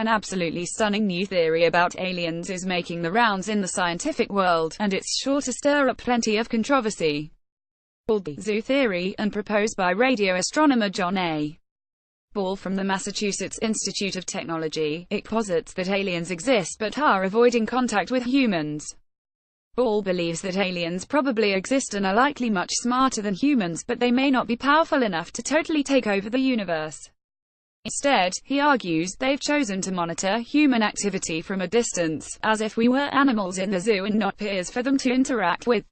An absolutely stunning new theory about aliens is making the rounds in the scientific world, and it's sure to stir up plenty of controversy. Called the zoo theory, and proposed by radio astronomer John A. Ball from the Massachusetts Institute of Technology, it posits that aliens exist but are avoiding contact with humans. Ball believes that aliens probably exist and are likely much smarter than humans, but they may not be powerful enough to totally take over the universe. Instead, he argues, they've chosen to monitor human activity from a distance, as if we were animals in the zoo and not peers for them to interact with.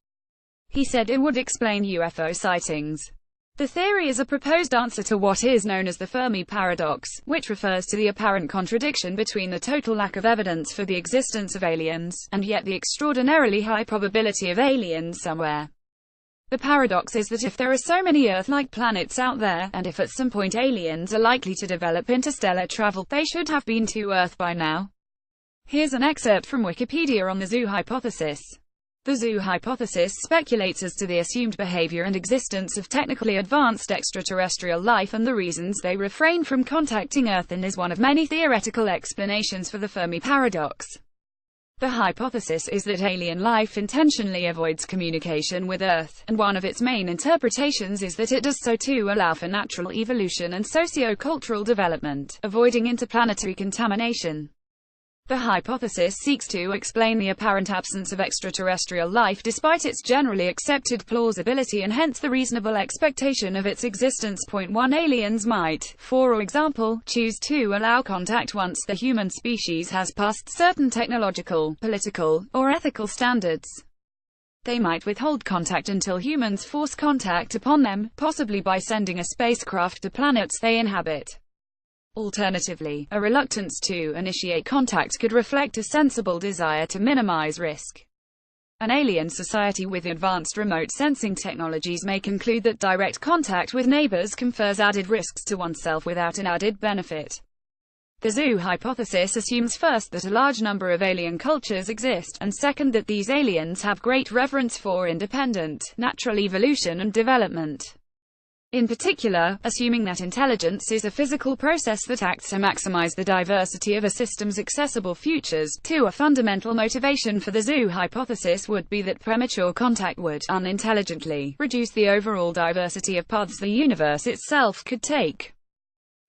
He said it would explain UFO sightings. The theory is a proposed answer to what is known as the Fermi paradox, which refers to the apparent contradiction between the total lack of evidence for the existence of aliens, and yet the extraordinarily high probability of aliens somewhere. The paradox is that if there are so many Earth-like planets out there, and if at some point aliens are likely to develop interstellar travel, they should have been to Earth by now. Here's an excerpt from Wikipedia on the zoo hypothesis. The zoo hypothesis speculates as to the assumed behavior and existence of technically advanced extraterrestrial life and the reasons they refrain from contacting Earth, and is one of many theoretical explanations for the Fermi paradox. The hypothesis is that alien life intentionally avoids communication with Earth, and one of its main interpretations is that it does so to allow for natural evolution and socio-cultural development, avoiding interplanetary contamination. The hypothesis seeks to explain the apparent absence of extraterrestrial life despite its generally accepted plausibility and hence the reasonable expectation of its existence. 1. Aliens might, for example, choose to allow contact once the human species has passed certain technological, political, or ethical standards. They might withhold contact until humans force contact upon them, possibly by sending a spacecraft to planets they inhabit. Alternatively, a reluctance to initiate contact could reflect a sensible desire to minimize risk. An alien society with advanced remote sensing technologies may conclude that direct contact with neighbors confers added risks to oneself without an added benefit. The zoo hypothesis assumes first that a large number of alien cultures exist, and second that these aliens have great reverence for independent, natural evolution and development. In particular, assuming that intelligence is a physical process that acts to maximize the diversity of a system's accessible futures. 2. A fundamental motivation for the zoo hypothesis would be that premature contact would, unintelligently, reduce the overall diversity of paths the universe itself could take.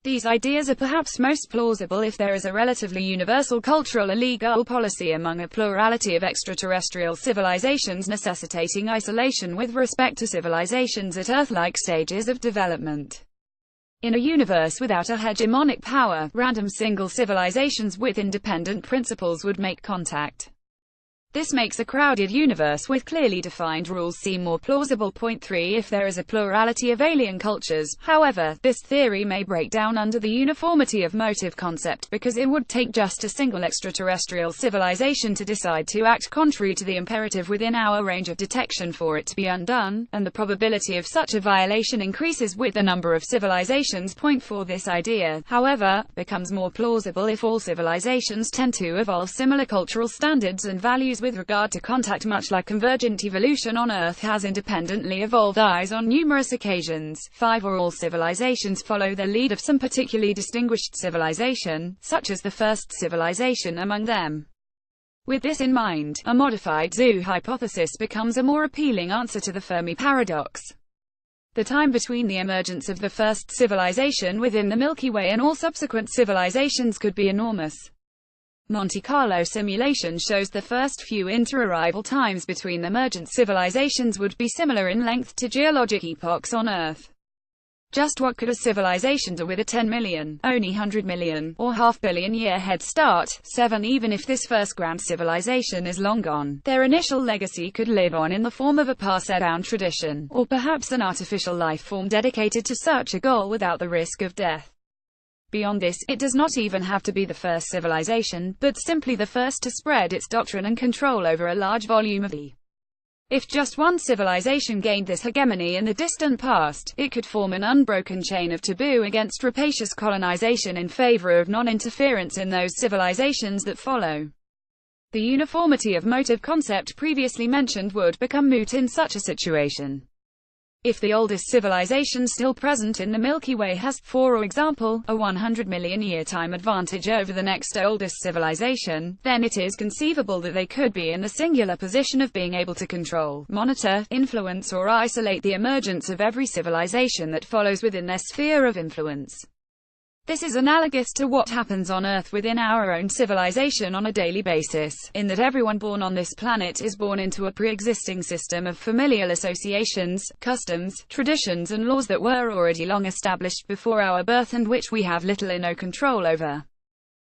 These ideas are perhaps most plausible if there is a relatively universal cultural or legal policy among a plurality of extraterrestrial civilizations necessitating isolation with respect to civilizations at Earth-like stages of development. In a universe without a hegemonic power, random single civilizations with independent principles would make contact. This makes a crowded universe with clearly defined rules seem more plausible. 3. If there is a plurality of alien cultures, however, this theory may break down under the uniformity of motive concept because it would take just a single extraterrestrial civilization to decide to act contrary to the imperative within our range of detection for it to be undone, and the probability of such a violation increases with the number of civilizations. 4. This idea, however, becomes more plausible if all civilizations tend to evolve similar cultural standards and values with regard to contact, much like convergent evolution on Earth has independently evolved eyes on numerous occasions. 5. Or all civilizations follow the lead of some particularly distinguished civilization, such as the first civilization among them. With this in mind, a modified zoo hypothesis becomes a more appealing answer to the Fermi paradox. The time between the emergence of the first civilization within the Milky Way and all subsequent civilizations could be enormous. Monte Carlo simulation shows the first few inter-arrival times between emergent civilizations would be similar in length to geologic epochs on Earth. Just what could a civilization do with a 10 million, only 100 million, or half-billion year head start? 7. Even if this first grand civilization is long gone, their initial legacy could live on in the form of a passed-down tradition, or perhaps an artificial life form dedicated to such a goal without the risk of death. Beyond this, it does not even have to be the first civilization, but simply the first to spread its doctrine and control over a large volume of the. If just one civilization gained this hegemony in the distant past, it could form an unbroken chain of taboo against rapacious colonization in favor of non-interference in those civilizations that follow. The uniformity of motive concept previously mentioned would become moot in such a situation. If the oldest civilization still present in the Milky Way has, for example, a 100 million year time advantage over the next oldest civilization, then it is conceivable that they could be in the singular position of being able to control, monitor, influence or isolate the emergence of every civilization that follows within their sphere of influence. This is analogous to what happens on Earth within our own civilization on a daily basis, in that everyone born on this planet is born into a pre-existing system of familial associations, customs, traditions and laws that were already long established before our birth and which we have little or no control over.